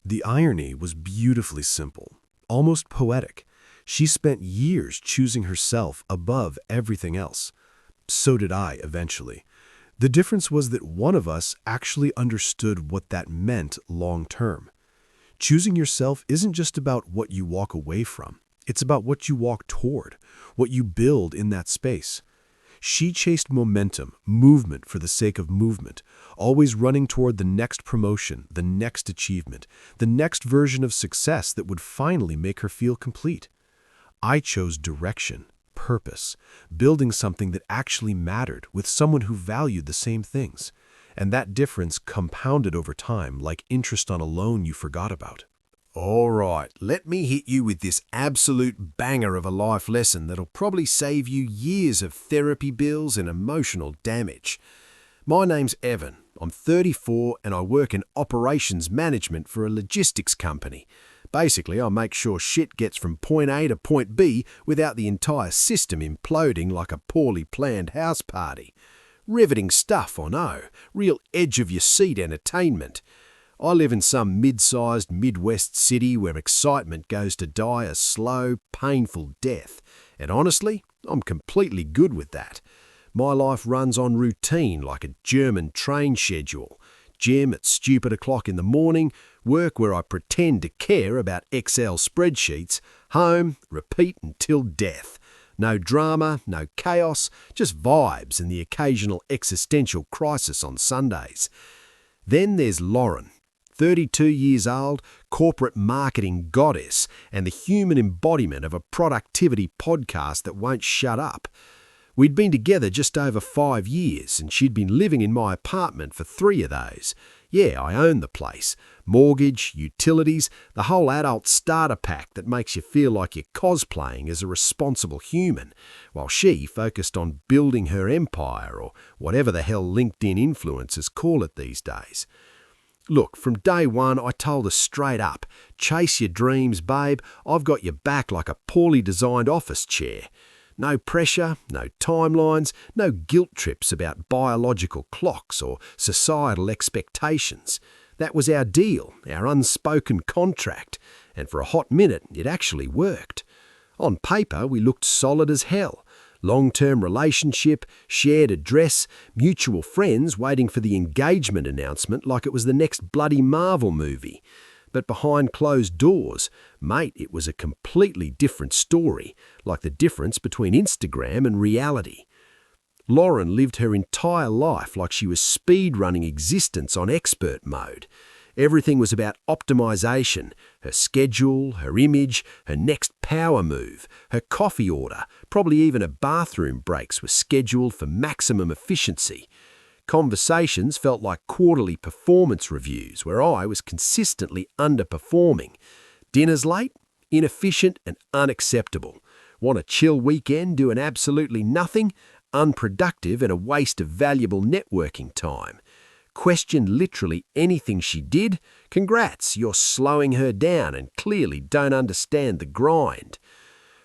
The irony was beautifully simple, almost poetic. She spent years choosing herself above everything else. So did I, eventually. The difference was that one of us actually understood what that meant long term. Choosing yourself isn't just about what you walk away from. It's about what you walk toward, what you build in that space. She chased momentum, movement for the sake of movement, always running toward the next promotion, the next achievement, the next version of success that would finally make her feel complete. I chose direction, purpose, building something that actually mattered with someone who valued the same things. And that difference compounded over time like interest on a loan you forgot about. All right, let me hit you with this absolute banger of a life lesson that'll probably save you years of therapy bills and emotional damage. My name's Evan. I'm 34 and I work in operations management for a logistics company. Basically, I make sure shit gets from point A to point B without the entire system imploding like a poorly planned house party. Riveting stuff, I know. Real edge-of-your-seat entertainment. I live in some mid-sized Midwest city where excitement goes to die a slow, painful death. And honestly, I'm completely good with that. My life runs on routine like a German train schedule. Gym at stupid o'clock in the morning, work where I pretend to care about Excel spreadsheets, home, repeat until death. No drama, no chaos, just vibes and the occasional existential crisis on Sundays. Then there's Lauren, 32 years old, corporate marketing goddess, and the human embodiment of a productivity podcast that won't shut up. We'd been together just over 5 years, and she'd been living in my apartment for 3 of those. Yeah, I own the place. Mortgage, utilities, the whole adult starter pack that makes you feel like you're cosplaying as a responsible human, while she focused on building her empire, or whatever the hell LinkedIn influencers call it these days. Look, from day one, I told her straight up, chase your dreams, babe. I've got your back like a poorly designed office chair. No pressure, no timelines, no guilt trips about biological clocks or societal expectations. That was our deal, our unspoken contract, and for a hot minute it actually worked. On paper, we looked solid as hell. Long-term relationship, shared address, mutual friends waiting for the engagement announcement like it was the next bloody Marvel movie. But behind closed doors, mate, it was a completely different story, like the difference between Instagram and reality. Lauren lived her entire life like she was speed-running existence on expert mode. Everything was about optimization, her schedule, her image, her next power move, her coffee order, probably even her bathroom breaks were scheduled for maximum efficiency. Conversations felt like quarterly performance reviews where I was consistently underperforming. Dinners late? Inefficient and unacceptable. Want a chill weekend doing absolutely nothing? Unproductive and a waste of valuable networking time. Questioned literally anything she did? Congrats, you're slowing her down and clearly don't understand the grind.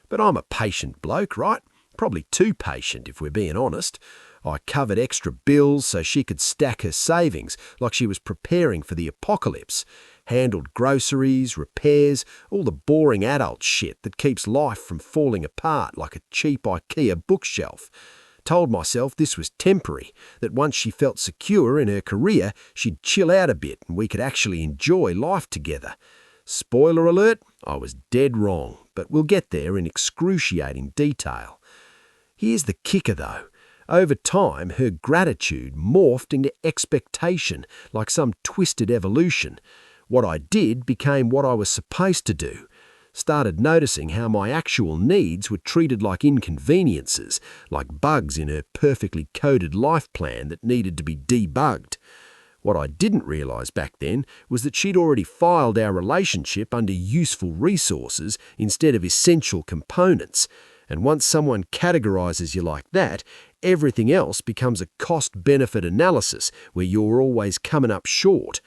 But I'm a patient bloke, right? Probably too patient if we're being honest. I covered extra bills so she could stack her savings like she was preparing for the apocalypse. Handled groceries, repairs, all the boring adult shit that keeps life from falling apart like a cheap IKEA bookshelf. Told myself this was temporary, that once she felt secure in her career, she'd chill out a bit and we could actually enjoy life together. Spoiler alert, I was dead wrong, but we'll get there in excruciating detail. Here's the kicker though. Over time, her gratitude morphed into expectation, like some twisted evolution. What I did became what I was supposed to do. Started noticing how my actual needs were treated like inconveniences, like bugs in her perfectly coded life plan that needed to be debugged. What I didn't realise back then was that she'd already filed our relationship under useful resources instead of essential components. And once someone categorises you like that, everything else becomes a cost-benefit analysis where you're always coming up short.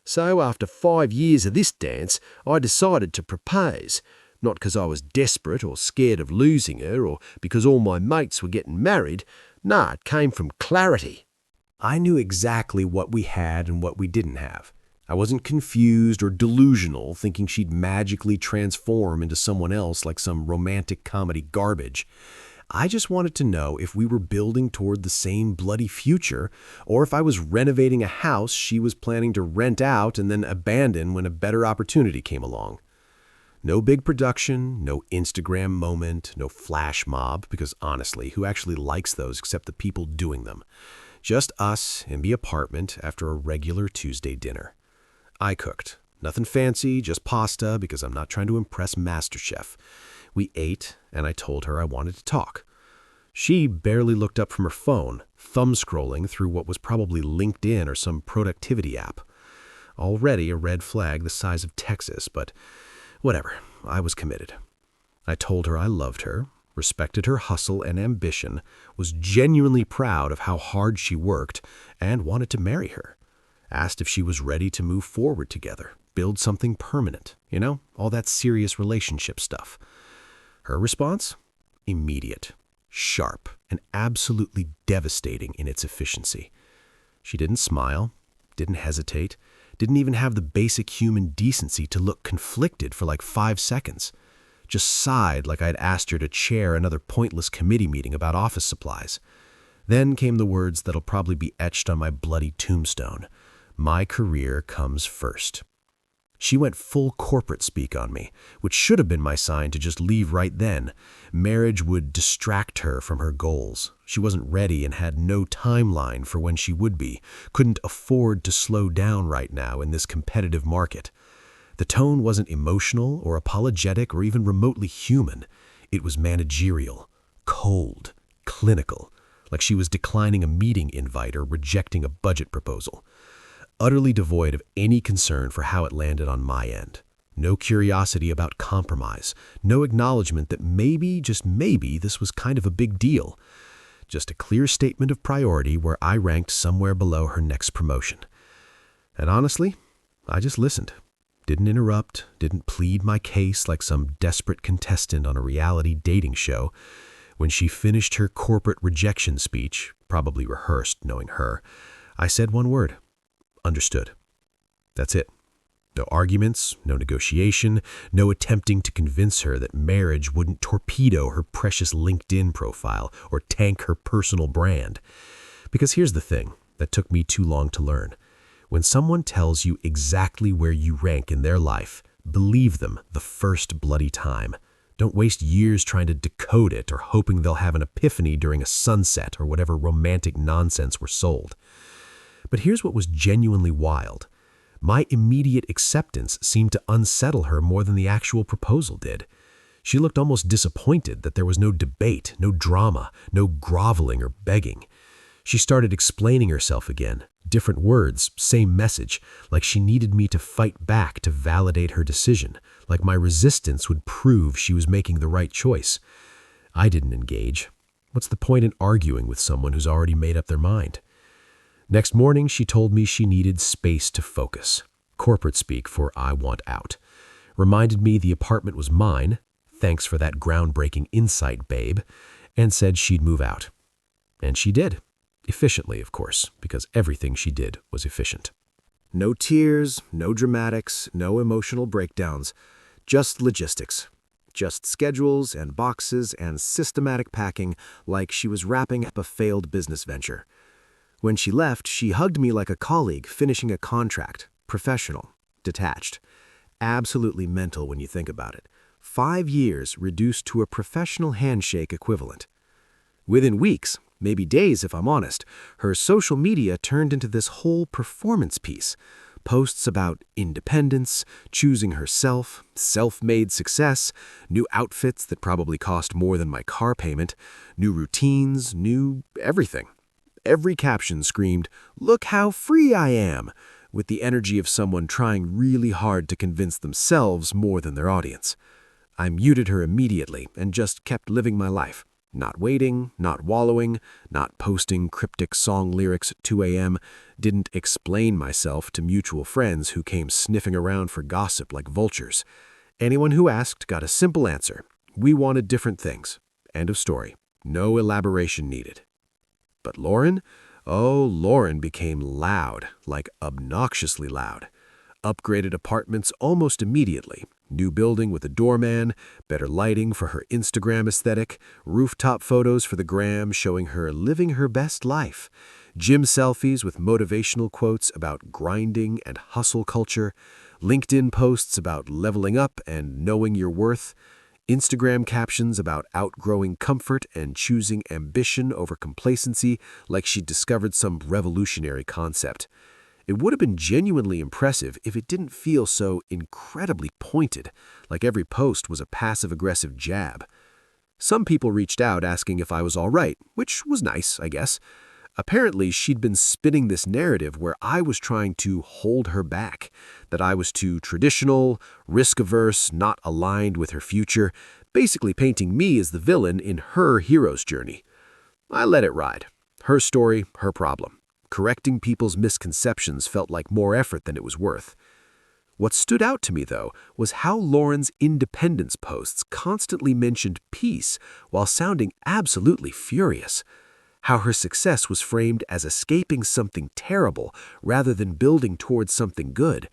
So after 5 years of this dance, I decided to propose. Not because I was desperate or scared of losing her or because all my mates were getting married. Nah, it came from clarity. I knew exactly what we had and what we didn't have. I wasn't confused or delusional, thinking she'd magically transform into someone else like some romantic comedy garbage. I just wanted to know if we were building toward the same bloody future, or if I was renovating a house she was planning to rent out and then abandon when a better opportunity came along. No big production, no Instagram moment, no flash mob, because honestly, who actually likes those except the people doing them? Just us in the apartment after a regular Tuesday dinner. I cooked. Nothing fancy, just pasta, because I'm not trying to impress MasterChef. We ate, and I told her I wanted to talk. She barely looked up from her phone, thumb scrolling through what was probably LinkedIn or some productivity app. Already a red flag the size of Texas, but whatever, I was committed. I told her I loved her, respected her hustle and ambition, was genuinely proud of how hard she worked, and wanted to marry her. Asked if she was ready to move forward together, build something permanent, all that serious relationship stuff. Her response? Immediate, sharp, and absolutely devastating in its efficiency. She didn't smile, didn't hesitate, didn't even have the basic human decency to look conflicted for like 5 seconds. Just sighed like I'd asked her to chair another pointless committee meeting about office supplies. Then came the words that'll probably be etched on my bloody tombstone. My career comes first. She went full corporate speak on me, which should have been my sign to just leave right then. Marriage would distract her from her goals. She wasn't ready and had no timeline for when she would be, couldn't afford to slow down right now in this competitive market. The tone wasn't emotional or apologetic or even remotely human. It was managerial, cold, clinical, like she was declining a meeting invite or rejecting a budget proposal. Utterly devoid of any concern for how it landed on my end. No curiosity about compromise. No acknowledgement that maybe, just maybe, this was kind of a big deal. Just a clear statement of priority where I ranked somewhere below her next promotion. And honestly, I just listened. Didn't interrupt, didn't plead my case like some desperate contestant on a reality dating show. When she finished her corporate rejection speech, probably rehearsed knowing her, I said one word. Understood. That's it. No arguments, no negotiation, no attempting to convince her that marriage wouldn't torpedo her precious LinkedIn profile or tank her personal brand. Because here's the thing that took me too long to learn. When someone tells you exactly where you rank in their life, believe them the first bloody time. Don't waste years trying to decode it or hoping they'll have an epiphany during a sunset or whatever romantic nonsense we're sold. But here's what was genuinely wild. My immediate acceptance seemed to unsettle her more than the actual proposal did. She looked almost disappointed that there was no debate, no drama, no groveling or begging. She started explaining herself again, different words, same message, like she needed me to fight back to validate her decision, like my resistance would prove she was making the right choice. I didn't engage. What's the point in arguing with someone who's already made up their mind? Next morning, she told me she needed space to focus. Corporate speak for I want out. Reminded me the apartment was mine, thanks for that groundbreaking insight, babe, and said she'd move out. And she did. Efficiently, of course, because everything she did was efficient. No tears, no dramatics, no emotional breakdowns, just logistics. Just schedules and boxes and systematic packing like she was wrapping up a failed business venture. When she left, she hugged me like a colleague finishing a contract, professional, detached. Absolutely mental when you think about it. 5 years reduced to a professional handshake equivalent. Within weeks, maybe days if I'm honest, her social media turned into this whole performance piece. Posts about independence, choosing herself, self-made success, new outfits that probably cost more than my car payment, new routines, new everything. Every caption screamed, "Look how free I am," with the energy of someone trying really hard to convince themselves more than their audience. I muted her immediately and just kept living my life. Not waiting, not wallowing, not posting cryptic song lyrics at 2 a.m., didn't explain myself to mutual friends who came sniffing around for gossip like vultures. Anyone who asked got a simple answer. We wanted different things. End of story. No elaboration needed. But Lauren? Oh, Lauren became loud, like obnoxiously loud. upgraded apartments almost immediately. New building with a doorman, better lighting for her Instagram aesthetic, rooftop photos for the gram showing her living her best life, gym selfies with motivational quotes about grinding and hustle culture, LinkedIn posts about leveling up and knowing your worth, Instagram captions about outgrowing comfort and choosing ambition over complacency like she'd discovered some revolutionary concept. It would have been genuinely impressive if it didn't feel so incredibly pointed, like every post was a passive-aggressive jab. Some people reached out asking if I was all right, which was nice, I guess. Apparently, she'd been spinning this narrative where I was trying to hold her back, that I was too traditional, risk-averse, not aligned with her future, basically painting me as the villain in her hero's journey. I let it ride. Her story, her problem. Correcting people's misconceptions felt like more effort than it was worth. What stood out to me, though, was how Lauren's independence posts constantly mentioned peace while sounding absolutely furious. How her success was framed as escaping something terrible rather than building towards something good.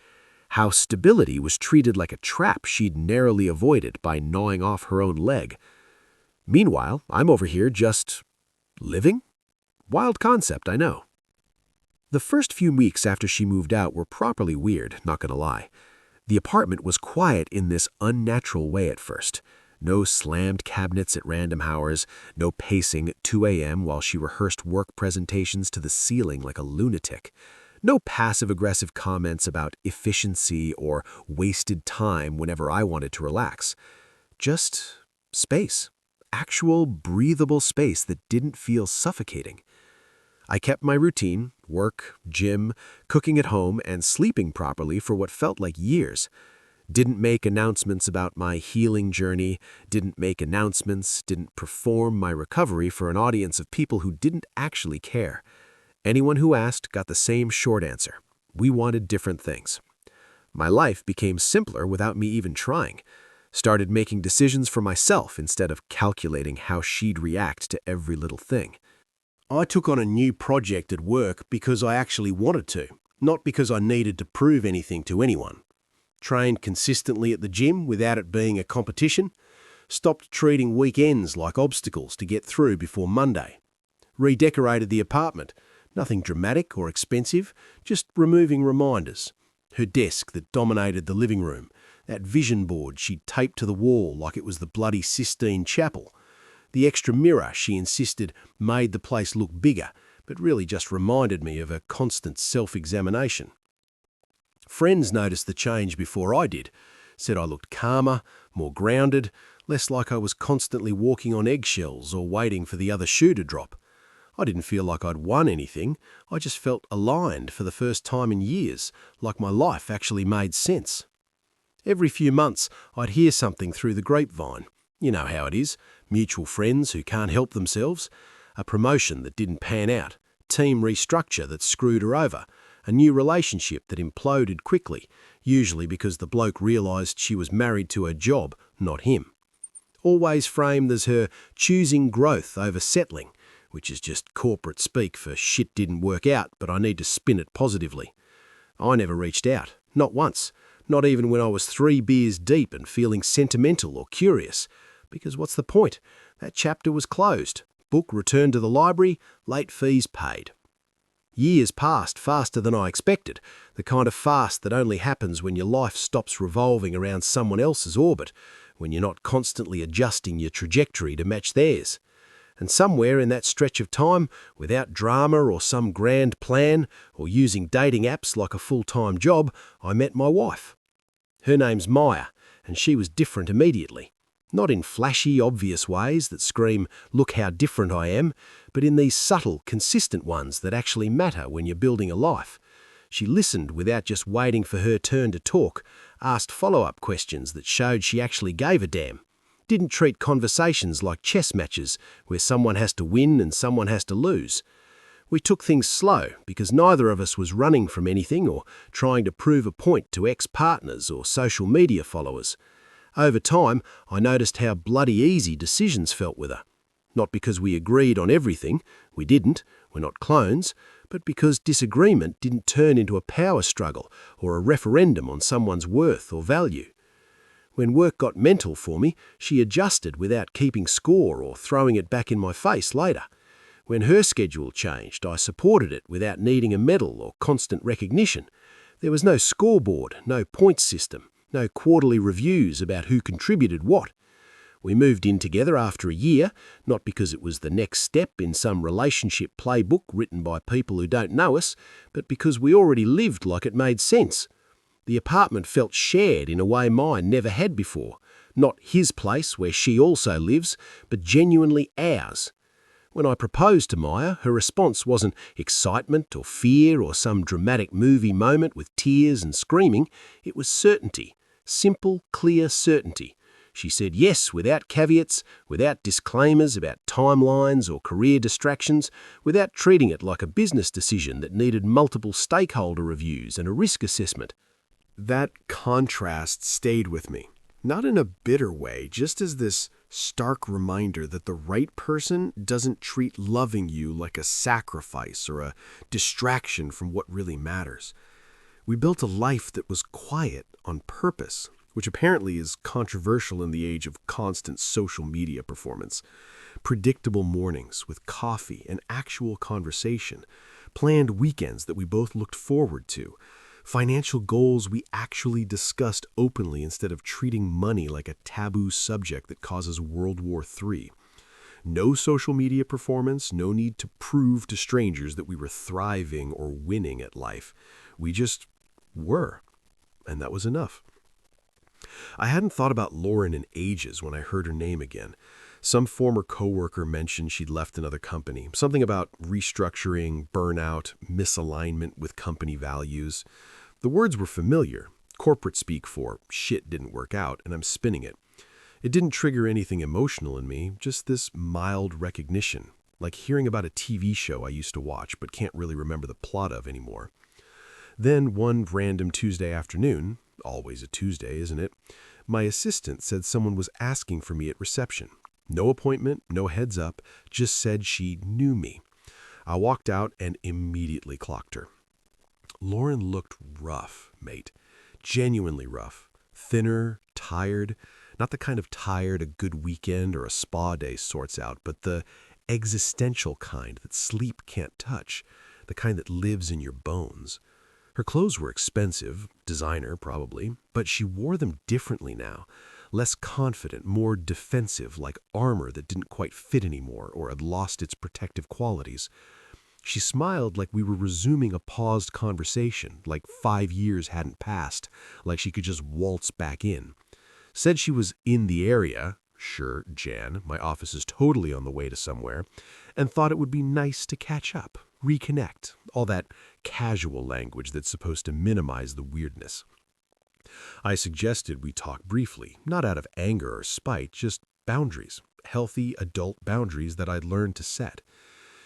How stability was treated like a trap she'd narrowly avoided by gnawing off her own leg. Meanwhile, I'm over here just living? Wild concept, I know. The first few weeks after she moved out were properly weird, not gonna lie. The apartment was quiet in this unnatural way at first. No slammed cabinets at random hours, no pacing at 2 a.m. while she rehearsed work presentations to the ceiling like a lunatic. No passive-aggressive comments about efficiency or wasted time whenever I wanted to relax. Just space. Actual, breathable space that didn't feel suffocating. I kept my routine, work, gym, cooking at home, and sleeping properly for what felt like years. Didn't make announcements about my healing journey, didn't perform my recovery for an audience of people who didn't actually care. Anyone who asked got the same short answer. We wanted different things. My life became simpler without me even trying. Started making decisions for myself instead of calculating how she'd react to every little thing. I took on a new project at work because I actually wanted to, not because I needed to prove anything to anyone. Trained consistently at the gym without it being a competition. Stopped treating weekends like obstacles to get through before Monday. Redecorated the apartment. Nothing dramatic or expensive, just removing reminders. Her desk that dominated the living room. That vision board she'd taped to the wall like it was the bloody Sistine Chapel. The extra mirror she insisted made the place look bigger, but really just reminded me of a constant self-examination. Friends noticed the change before I did, said I looked calmer, more grounded, less like I was constantly walking on eggshells or waiting for the other shoe to drop. I didn't feel like I'd won anything, I just felt aligned for the first time in years, like my life actually made sense. Every few months I'd hear something through the grapevine. You know how it is, mutual friends who can't help themselves, a promotion that didn't pan out, team restructure that screwed her over, a new relationship that imploded quickly, usually because the bloke realised she was married to her job, not him. Always framed as her choosing growth over settling, which is just corporate speak for shit didn't work out, but I need to spin it positively. I never reached out, not once, not even when I was 3 beers deep and feeling sentimental or curious. Because what's the point? That chapter was closed. Book returned to the library, late fees paid. Years passed faster than I expected, the kind of fast that only happens when your life stops revolving around someone else's orbit, when you're not constantly adjusting your trajectory to match theirs. And somewhere in that stretch of time, without drama or some grand plan, or using dating apps like a full-time job, I met my wife. Her name's Maya, and she was different immediately. Not in flashy, obvious ways that scream, look how different I am, but in these subtle, consistent ones that actually matter when you're building a life. She listened without just waiting for her turn to talk, asked follow-up questions that showed she actually gave a damn. Didn't treat conversations like chess matches where someone has to win and someone has to lose. We took things slow because neither of us was running from anything or trying to prove a point to ex-partners or social media followers. Over time, I noticed how bloody easy decisions felt with her. Not because we agreed on everything, we didn't, we're not clones, but because disagreement didn't turn into a power struggle or a referendum on someone's worth or value. When work got mental for me, she adjusted without keeping score or throwing it back in my face later. When her schedule changed, I supported it without needing a medal or constant recognition. There was no scoreboard, no points system, no quarterly reviews about who contributed what. We moved in together after a year, not because it was the next step in some relationship playbook written by people who don't know us, but because we already lived like it made sense. The apartment felt shared in a way mine never had before. Not his place where she also lives, but genuinely ours. When I proposed to Maya, her response wasn't excitement or fear or some dramatic movie moment with tears and screaming. It was certainty. Simple, clear certainty. She said yes without caveats, without disclaimers about timelines or career distractions, without treating it like a business decision that needed multiple stakeholder reviews and a risk assessment. That contrast stayed with me, not in a bitter way, just as this stark reminder that the right person doesn't treat loving you like a sacrifice or a distraction from what really matters. We built a life that was quiet on purpose, which apparently is controversial in the age of constant social media performance. Predictable mornings with coffee and actual conversation, planned weekends that we both looked forward to, financial goals we actually discussed openly instead of treating money like a taboo subject that causes World War III. No social media performance, no need to prove to strangers that we were thriving or winning at life. We just were, and that was enough. I hadn't thought about Lauren in ages when I heard her name again. Some former coworker mentioned she'd left another company, something about restructuring, burnout, misalignment with company values. The words were familiar, corporate speak for shit didn't work out, and I'm spinning it. It didn't trigger anything emotional in me, just this mild recognition, like hearing about a TV show I used to watch but can't really remember the plot of anymore. Then one random Tuesday afternoon, always a Tuesday, isn't it? My assistant said someone was asking for me at reception. No appointment, no heads up, just said she knew me. I walked out and immediately clocked her. Lauren looked rough, mate. Genuinely rough. Thinner, tired. Not the kind of tired a good weekend or a spa day sorts out, but the existential kind that sleep can't touch. The kind that lives in your bones. Her clothes were expensive, designer probably, but she wore them differently now. Less confident, more defensive, like armor that didn't quite fit anymore or had lost its protective qualities. She smiled like we were resuming a paused conversation, like 5 years hadn't passed, like she could just waltz back in. Said she was in the area, sure, Jan, my office is totally on the way to somewhere, and thought it would be nice to catch up, reconnect, all that casual language that's supposed to minimize the weirdness. I suggested we talk briefly, not out of anger or spite, just boundaries, healthy adult boundaries that I'd learned to set.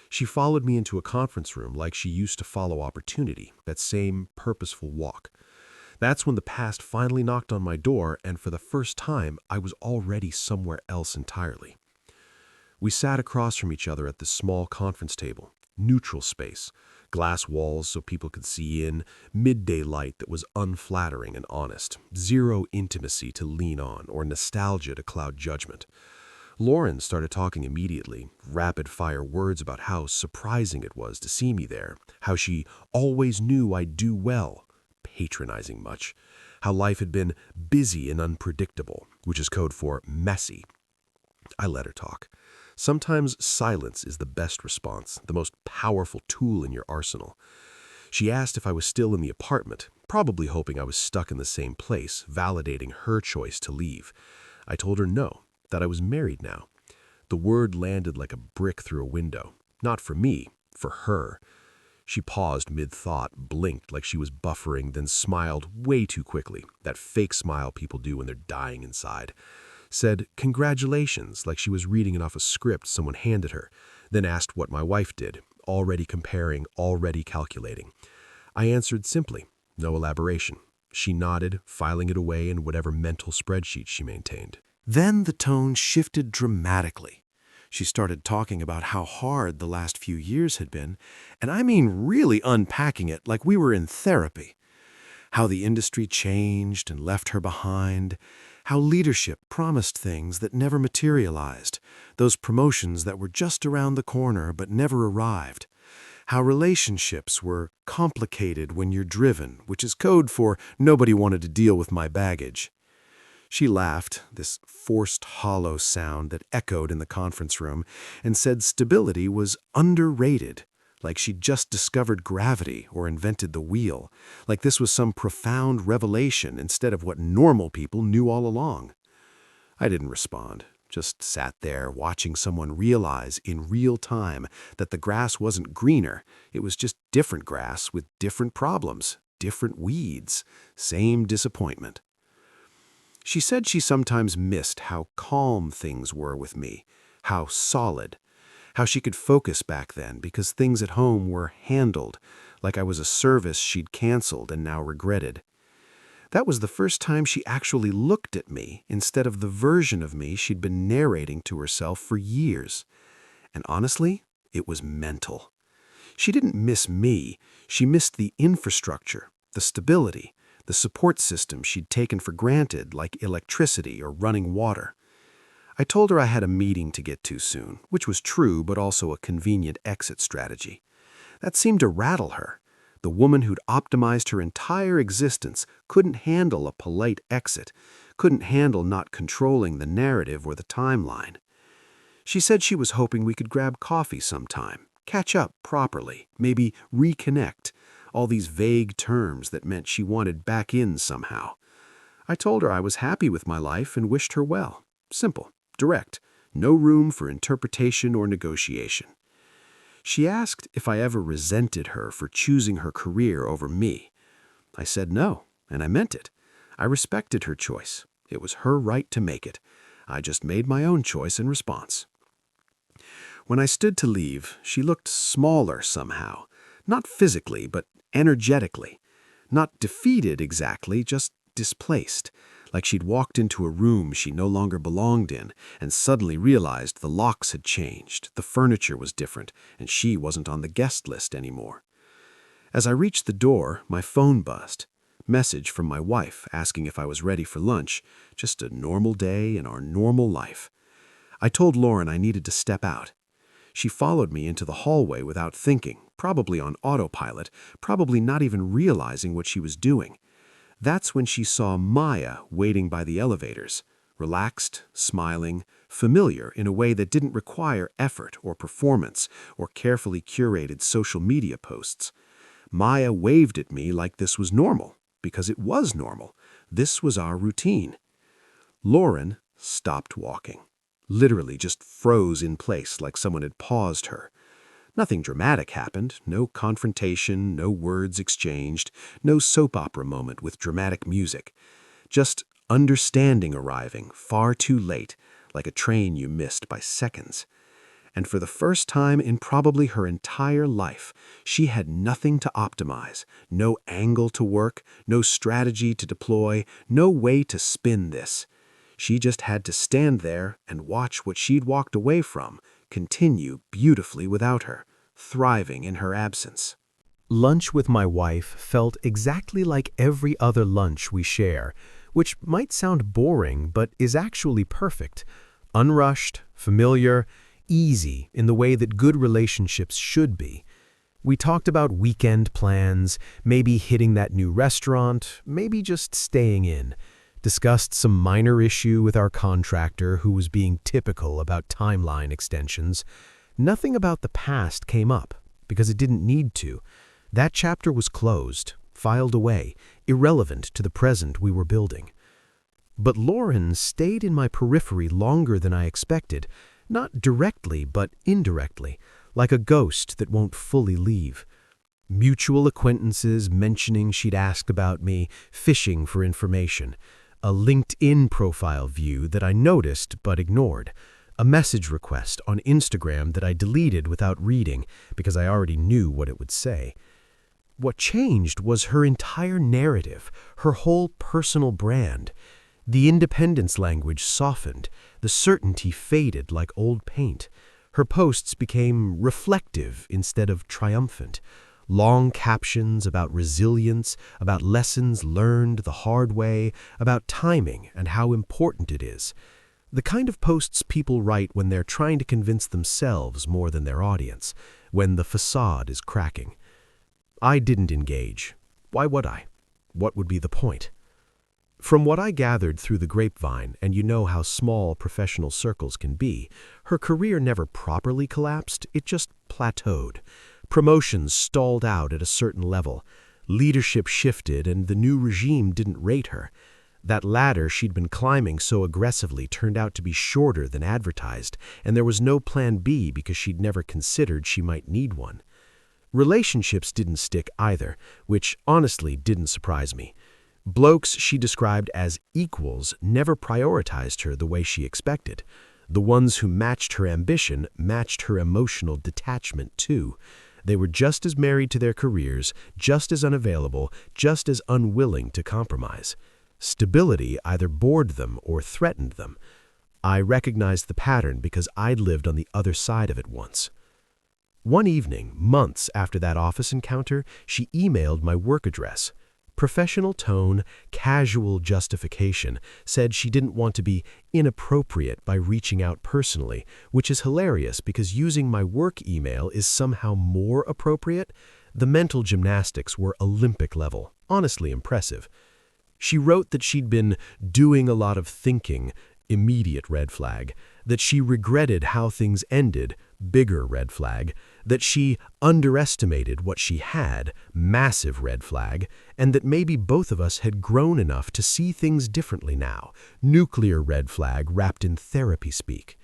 She followed me into a conference room like she used to follow opportunity, that same purposeful walk. That's when the past finally knocked on my door, and for the first time, I was already somewhere else entirely. We sat across from each other at the small conference table, neutral space, glass walls so people could see in, midday light that was unflattering and honest, zero intimacy to lean on or nostalgia to cloud judgment. Lauren started talking immediately, rapid-fire words about how surprising it was to see me there, how she always knew I'd do well, patronizing much, how life had been busy and unpredictable, which is code for messy. I let her talk. Sometimes silence is the best response, the most powerful tool in your arsenal. She asked if I was still in the apartment, probably hoping I was stuck in the same place, validating her choice to leave. I told her no, that I was married now. The word landed like a brick through a window. Not for me, for her. She paused mid-thought, blinked like she was buffering, then smiled way too quickly, that fake smile people do when they're dying inside. Said, "Congratulations," like she was reading off a script someone handed her, then asked what my wife did, already comparing, already calculating. I answered simply, no elaboration. She nodded, filing it away in whatever mental spreadsheet she maintained. Then the tone shifted dramatically. She started talking about how hard the last few years had been, and I mean really unpacking it like we were in therapy. How the industry changed and left her behind, how leadership promised things that never materialized, those promotions that were just around the corner but never arrived, how relationships were complicated when you're driven, which is code for nobody wanted to deal with my baggage. She laughed, this forced hollow sound that echoed in the conference room, and said stability was underrated, like she'd just discovered gravity or invented the wheel, like this was some profound revelation instead of what normal people knew all along. I didn't respond, just sat there watching someone realize in real time that the grass wasn't greener, it was just different grass with different problems, different weeds, same disappointment. She said she sometimes missed how calm things were with me, how solid, how she could focus back then because things at home were handled, like I was a service she'd canceled and now regretted. That was the first time she actually looked at me instead of the version of me she'd been narrating to herself for years. And honestly, it was mental. She didn't miss me, she missed the infrastructure, the stability, the support system she'd taken for granted, like electricity or running water. I told her I had a meeting to get to soon, which was true but also a convenient exit strategy. That seemed to rattle her. The woman who'd optimized her entire existence couldn't handle a polite exit, couldn't handle not controlling the narrative or the timeline. She said she was hoping we could grab coffee sometime, catch up properly, maybe reconnect, all these vague terms that meant she wanted back in somehow. I told her I was happy with my life and wished her well. Simple, direct, no room for interpretation or negotiation. She asked if I ever resented her for choosing her career over me. I said no, and I meant it. I respected her choice. It was her right to make it. I just made my own choice in response. When I stood to leave, she looked smaller somehow, not physically, but energetically. Not defeated exactly, just displaced, like she'd walked into a room she no longer belonged in and suddenly realized the locks had changed, the furniture was different, and she wasn't on the guest list anymore. As I reached the door, my phone buzzed. Message from my wife asking if I was ready for lunch, just a normal day in our normal life. I told Lauren I needed to step out. She followed me into the hallway without thinking, probably on autopilot, probably not even realizing what she was doing. That's when she saw Maya waiting by the elevators, relaxed, smiling, familiar in a way that didn't require effort or performance or carefully curated social media posts. Maya waved at me like this was normal, because it was normal. This was our routine. Lauren stopped walking. Literally just froze in place like someone had paused her. Nothing dramatic happened, no confrontation, no words exchanged, no soap opera moment with dramatic music. Just understanding arriving far too late, like a train you missed by seconds. And for the first time in probably her entire life, she had nothing to optimize, no angle to work, no strategy to deploy, no way to spin this. She just had to stand there and watch what she'd walked away from continue beautifully without her, thriving in her absence. Lunch with my wife felt exactly like every other lunch we share, which might sound boring but is actually perfect. Unrushed, familiar, easy in the way that good relationships should be. We talked about weekend plans, maybe hitting that new restaurant, maybe just staying in. Discussed some minor issue with our contractor who was being typical about timeline extensions. Nothing about the past came up, because it didn't need to. That chapter was closed, filed away, irrelevant to the present we were building. But Lauren stayed in my periphery longer than I expected, not directly but indirectly, like a ghost that won't fully leave. Mutual acquaintances mentioning she'd asked about me, fishing for information. A LinkedIn profile view that I noticed but ignored. A message request on Instagram that I deleted without reading because I already knew what it would say. What changed was her entire narrative, her whole personal brand. The independence language softened, the certainty faded like old paint. Her posts became reflective instead of triumphant. Long captions about resilience, about lessons learned the hard way, about timing and how important it is. The kind of posts people write when they're trying to convince themselves more than their audience, when the facade is cracking. I didn't engage. Why would I? What would be the point? From what I gathered through the grapevine, and you know how small professional circles can be, her career never properly collapsed, it just plateaued. Promotions stalled out at a certain level. Leadership shifted, and the new regime didn't rate her. That ladder she'd been climbing so aggressively turned out to be shorter than advertised, and there was no plan B because she'd never considered she might need one. Relationships didn't stick either, which honestly didn't surprise me. Blokes she described as equals never prioritized her the way she expected. The ones who matched her ambition matched her emotional detachment too. They were just as married to their careers, just as unavailable, just as unwilling to compromise. Stability either bored them or threatened them. I recognized the pattern because I'd lived on the other side of it once. One evening, months after that office encounter, she emailed my work address. Professional tone, casual justification, said she didn't want to be inappropriate by reaching out personally, which is hilarious because using my work email is somehow more appropriate. The mental gymnastics were Olympic level, honestly impressive. She wrote that she'd been doing a lot of thinking, immediate red flag, that she regretted how things ended, bigger red flag, that she underestimated what she had, massive red flag, and that maybe both of us had grown enough to see things differently now, nuclear red flag wrapped in therapy speak.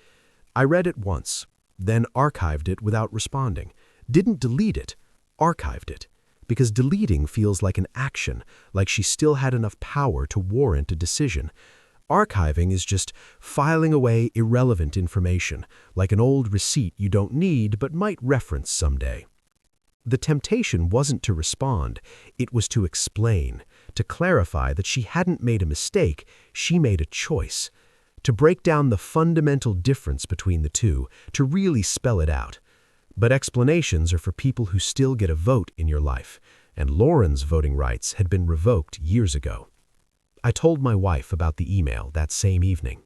I read it once, then archived it without responding. Didn't delete it, archived it. Because deleting feels like an action, like she still had enough power to warrant a decision. Archiving is just filing away irrelevant information, like an old receipt you don't need but might reference someday. The temptation wasn't to respond, it was to explain, to clarify that she hadn't made a mistake, she made a choice. To break down the fundamental difference between the two, to really spell it out. But explanations are for people who still get a vote in your life, and Lauren's voting rights had been revoked years ago. I told my wife about the email that same evening.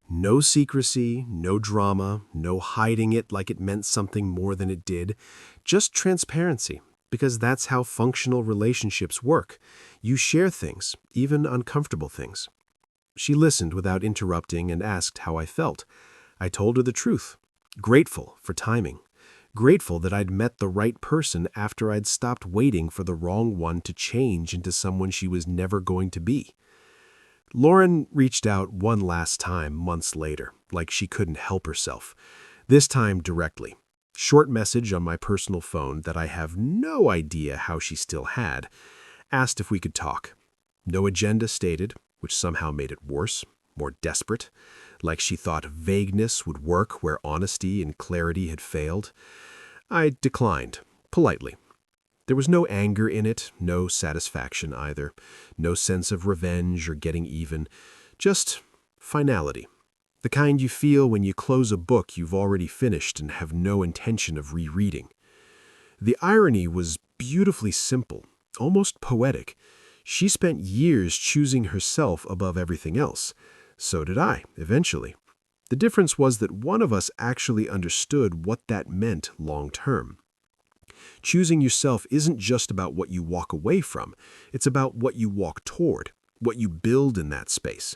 No secrecy, no drama, no hiding it like it meant something more than it did. Just transparency, because that's how functional relationships work. You share things, even uncomfortable things. She listened without interrupting and asked how I felt. I told her the truth. Grateful for timing. Grateful that I'd met the right person after I'd stopped waiting for the wrong one to change into someone she was never going to be. Lauren reached out one last time months later, like she couldn't help herself. This time directly. Short message on my personal phone that I have no idea how she still had. Asked if we could talk. No agenda stated, which somehow made it worse, more desperate. Like she thought vagueness would work where honesty and clarity had failed. I declined, politely. There was no anger in it, no satisfaction either, no sense of revenge or getting even, just finality. The kind you feel when you close a book you've already finished and have no intention of rereading. The irony was beautifully simple, almost poetic. She spent years choosing herself above everything else. So did I, eventually. The difference was that one of us actually understood what that meant long term. Choosing yourself isn't just about what you walk away from, it's about what you walk toward, what you build in that space.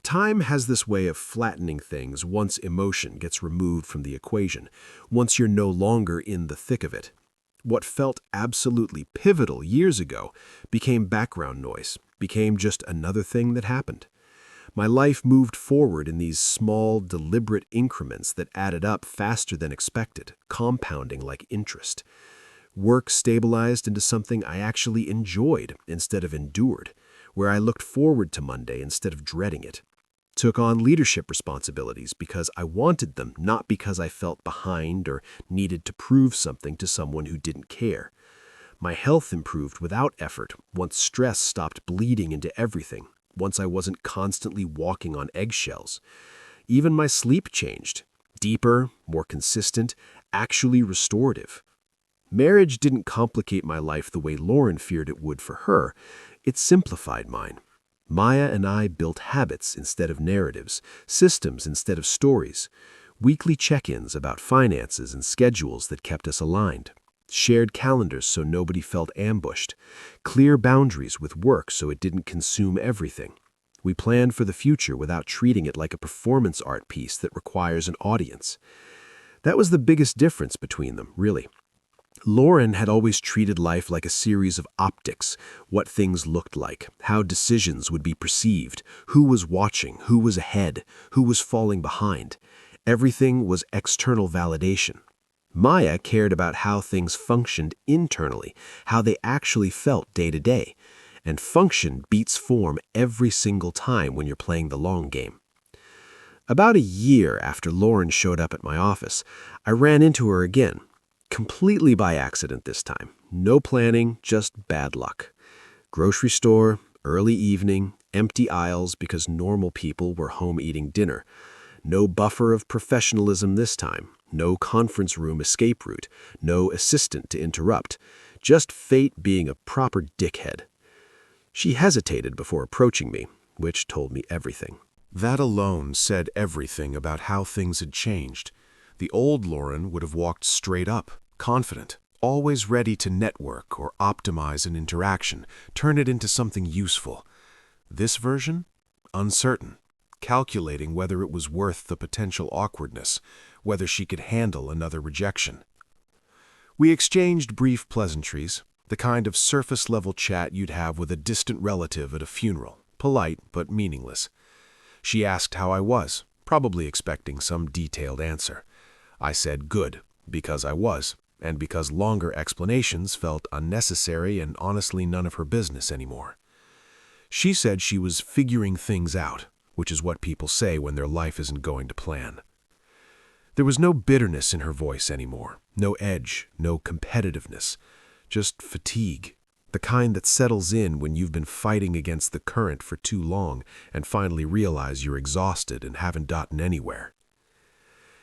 Time has this way of flattening things once emotion gets removed from the equation, once you're no longer in the thick of it. What felt absolutely pivotal years ago became background noise, became just another thing that happened. My life moved forward in these small, deliberate increments that added up faster than expected, compounding like interest. Work stabilized into something I actually enjoyed instead of endured, where I looked forward to Monday instead of dreading it. Took on leadership responsibilities because I wanted them, not because I felt behind or needed to prove something to someone who didn't care. My health improved without effort once stress stopped bleeding into everything, once I wasn't constantly walking on eggshells. Even my sleep changed. Deeper, more consistent, actually restorative. Marriage didn't complicate my life the way Lauren feared it would for her. It simplified mine. Maya and I built habits instead of narratives, systems instead of stories, weekly check-ins about finances and schedules that kept us aligned, shared calendars so nobody felt ambushed, clear boundaries with work so it didn't consume everything. We planned for the future without treating it like a performance art piece that requires an audience. That was the biggest difference between them, really. Lauren had always treated life like a series of optics, what things looked like, how decisions would be perceived, who was watching, who was ahead, who was falling behind. Everything was external validation. Maya cared about how things functioned internally, how they actually felt day to day. And function beats form every single time when you're playing the long game. About a year after Lauren showed up at my office, I ran into her again. Completely by accident this time. No planning, just bad luck. Grocery store, early evening, empty aisles because normal people were home eating dinner. No buffer of professionalism this time. No conference room escape route. No assistant to interrupt. Just fate being a proper dickhead. She hesitated before approaching me, which told me everything. That alone said everything about how things had changed. The old Lauren would have walked straight up, confident, always ready to network or optimize an interaction, turn it into something useful. This version? Uncertain, calculating whether it was worth the potential awkwardness, whether she could handle another rejection. We exchanged brief pleasantries, the kind of surface-level chat you'd have with a distant relative at a funeral, polite but meaningless. She asked how I was, probably expecting some detailed answer. I said good, because I was, and because longer explanations felt unnecessary and honestly none of her business anymore. She said she was figuring things out, which is what people say when their life isn't going to plan. There was no bitterness in her voice anymore, no edge, no competitiveness, just fatigue, the kind that settles in when you've been fighting against the current for too long and finally realize you're exhausted and haven't gotten anywhere.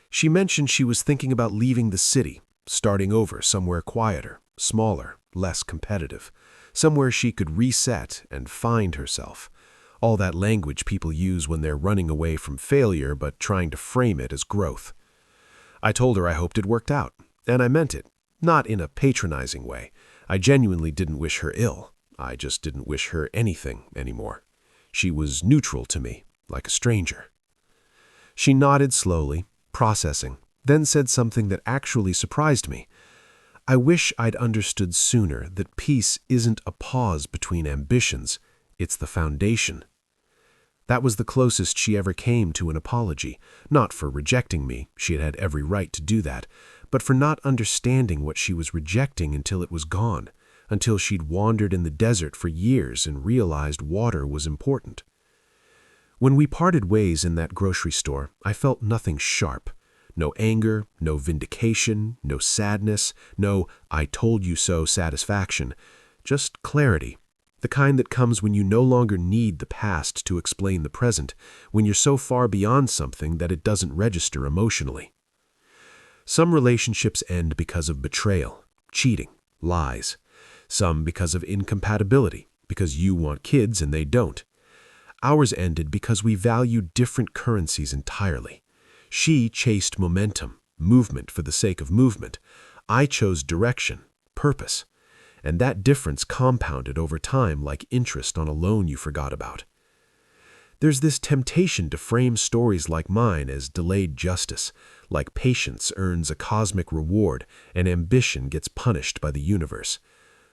She mentioned she was thinking about leaving the city, starting over somewhere quieter, smaller, less competitive, somewhere she could reset and find herself. All that language people use when they're running away from failure but trying to frame it as growth. I told her I hoped it worked out, and I meant it, not in a patronizing way. I genuinely didn't wish her ill. I just didn't wish her anything anymore. She was neutral to me, like a stranger. She nodded slowly, processing, then said something that actually surprised me. I wish I'd understood sooner that peace isn't a pause between ambitions, it's the foundation. That was the closest she ever came to an apology, not for rejecting me, she had had every right to do that, but for not understanding what she was rejecting until it was gone, until she'd wandered in the desert for years and realized water was important. When we parted ways in that grocery store, I felt nothing sharp. No anger, no vindication, no sadness, no "I told you so" satisfaction. Just clarity, the kind that comes when you no longer need the past to explain the present, when you're so far beyond something that it doesn't register emotionally. Some relationships end because of betrayal, cheating, lies. Some because of incompatibility, because you want kids and they don't. Ours ended because we valued different currencies entirely. She chased momentum, movement for the sake of movement. I chose direction, purpose. And that difference compounded over time like interest on a loan you forgot about. There's this temptation to frame stories like mine as delayed justice, like patience earns a cosmic reward and ambition gets punished by the universe.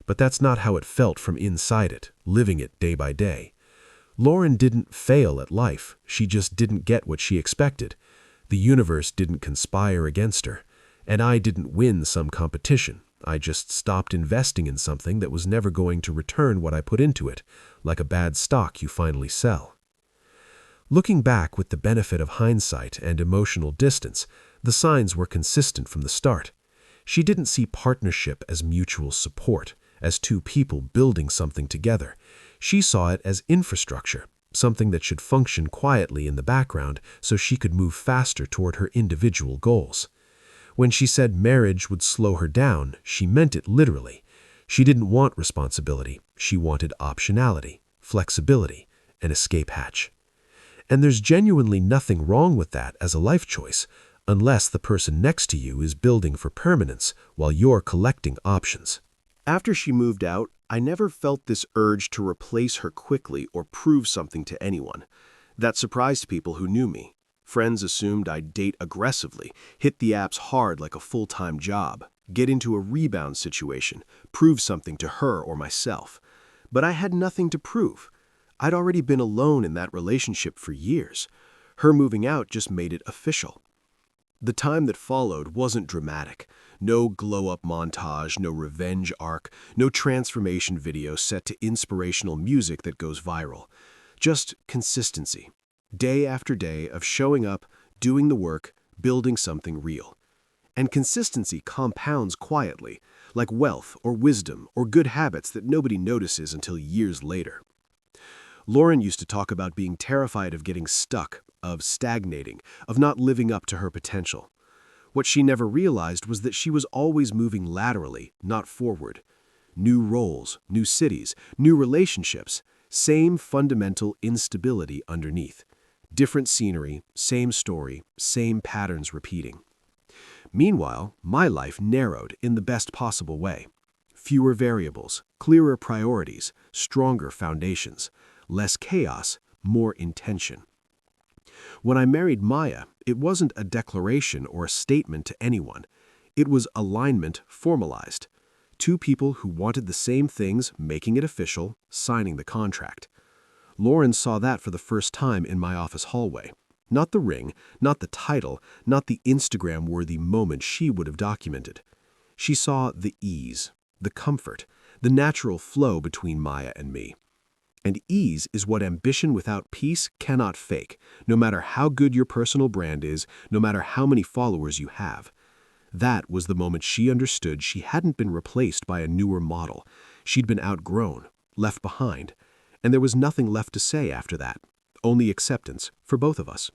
But that's not how it felt from inside it, living it day by day. Lauren didn't fail at life, she just didn't get what she expected. The universe didn't conspire against her, and I didn't win some competition. I just stopped investing in something that was never going to return what I put into it, like a bad stock you finally sell. Looking back with the benefit of hindsight and emotional distance, the signs were consistent from the start. She didn't see partnership as mutual support, as two people building something together. She saw it as infrastructure, something that should function quietly in the background so she could move faster toward her individual goals. When she said marriage would slow her down, she meant it literally. She didn't want responsibility. She wanted optionality, flexibility, an escape hatch. And there's genuinely nothing wrong with that as a life choice, unless the person next to you is building for permanence while you're collecting options. After she moved out, I never felt this urge to replace her quickly or prove something to anyone. That surprised people who knew me. Friends assumed I'd date aggressively, hit the apps hard like a full-time job, get into a rebound situation, prove something to her or myself. But I had nothing to prove. I'd already been alone in that relationship for years. Her moving out just made it official. The time that followed wasn't dramatic. No glow-up montage, no revenge arc, no transformation video set to inspirational music that goes viral. Just consistency. Day after day of showing up, doing the work, building something real. And consistency compounds quietly, like wealth or wisdom or good habits that nobody notices until years later. Lauren used to talk about being terrified of getting stuck, of stagnating, of not living up to her potential. What she never realized was that she was always moving laterally, not forward. New roles, new cities, new relationships, same fundamental instability underneath. Different scenery, same story, same patterns repeating. Meanwhile, my life narrowed in the best possible way. Fewer variables, clearer priorities, stronger foundations, less chaos, more intention. When I married Maya, it wasn't a declaration or a statement to anyone. It was alignment formalized. Two people who wanted the same things, making it official, signing the contract. Lauren saw that for the first time in my office hallway. Not the ring, not the title, not the Instagram-worthy moment she would have documented. She saw the ease, the comfort, the natural flow between Maya and me. And ease is what ambition without peace cannot fake, no matter how good your personal brand is, no matter how many followers you have. That was the moment she understood she hadn't been replaced by a newer model. She'd been outgrown, left behind, and there was nothing left to say after that, only acceptance for both of us.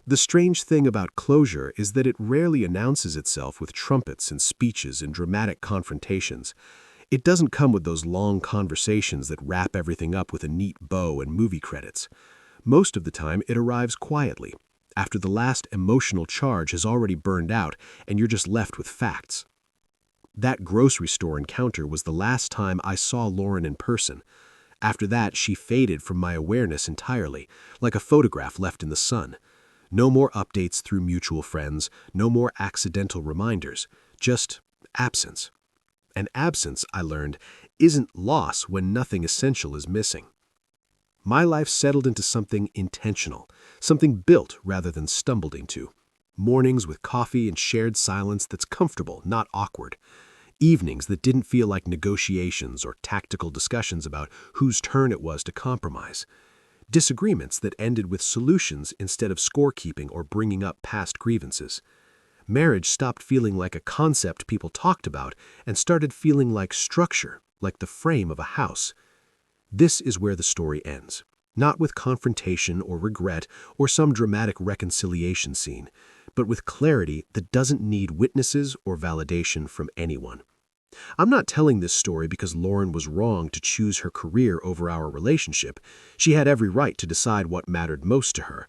The strange thing about closure is that it rarely announces itself with trumpets and speeches and dramatic confrontations. It doesn't come with those long conversations that wrap everything up with a neat bow and movie credits. Most of the time, it arrives quietly, after the last emotional charge has already burned out and you're just left with facts. That grocery store encounter was the last time I saw Lauren in person. After that, she faded from my awareness entirely, like a photograph left in the sun. No more updates through mutual friends, no more accidental reminders, just absence. And absence, I learned, isn't loss when nothing essential is missing. My life settled into something intentional, something built rather than stumbled into. Mornings with coffee and shared silence that's comfortable, not awkward. Evenings that didn't feel like negotiations or tactical discussions about whose turn it was to compromise. Disagreements that ended with solutions instead of scorekeeping or bringing up past grievances. Marriage stopped feeling like a concept people talked about and started feeling like structure, like the frame of a house. This is where the story ends, not with confrontation or regret or some dramatic reconciliation scene, but with clarity that doesn't need witnesses or validation from anyone. I'm not telling this story because Lauren was wrong to choose her career over our relationship. She had every right to decide what mattered most to her.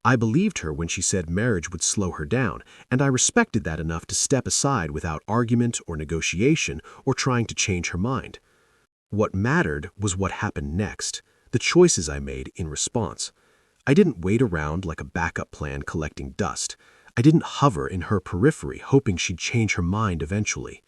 I believed her when she said marriage would slow her down, and I respected that enough to step aside without argument or negotiation or trying to change her mind. What mattered was what happened next, the choices I made in response. I didn't wait around like a backup plan collecting dust. I didn't hover in her periphery hoping she'd change her mind eventually.